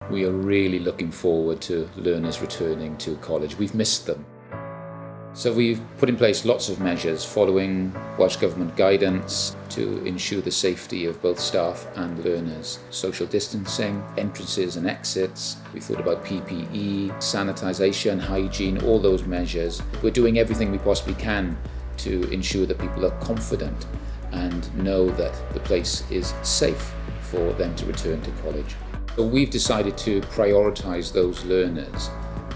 We are really looking forward to learners returning to college. We've missed them. So we've put in place lots of measures following Welsh Government guidance to ensure the safety of both staff and learners. Social distancing, entrances and exits. We thought about PPE, sanitisation, hygiene, all those measures. We're doing everything we possibly can to ensure that people are confident and know that the place is safe for them to return to college. So we've decided to prioritise those learners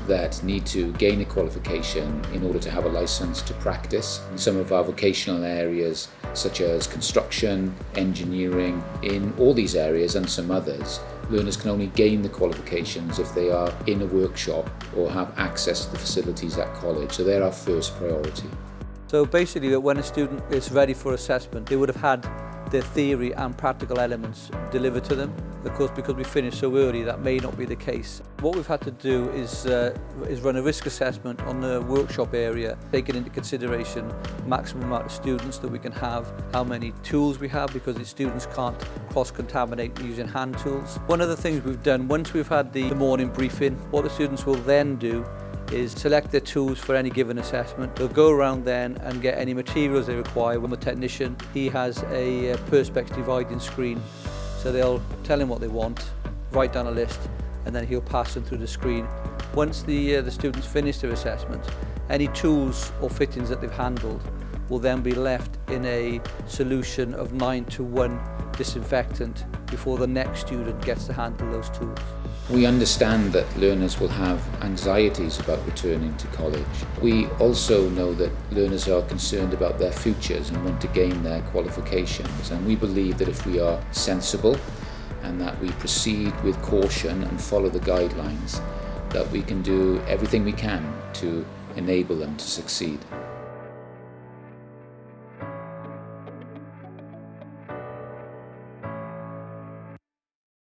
that need to gain a qualification in order to have a licence to practice. In some of our vocational areas, such as construction, engineering, in all these areas and some others, learners can only gain the qualifications if they are in a workshop or have access to the facilities at college. So they're our first priority. So basically, when a student is ready for assessment, they would have had their theory and practical elements delivered to them. Of course, because we finished so early, that may not be the case. What we've had to do is run a risk assessment on the workshop area, taking into consideration maximum amount of students that we can have, how many tools we have, because the students can't cross-contaminate using hand tools. One of the things we've done, once we've had the morning briefing, what the students will then do is select their tools for any given assessment. They'll go around then and get any materials they require. When the technician, he has a perspex dividing screen, so they'll tell him what they want, write down a list, and then he'll pass them through the screen. Once the students finish their assessment, any tools or fittings that they've handled will then be left in a solution of 9:1 disinfectant before the next student gets to handle those tools. We understand that learners will have anxieties about returning to college. We also know that learners are concerned about their futures and want to gain their qualifications. And we believe that if we are sensible and that we proceed with caution and follow the guidelines, that we can do everything we can to enable them to succeed.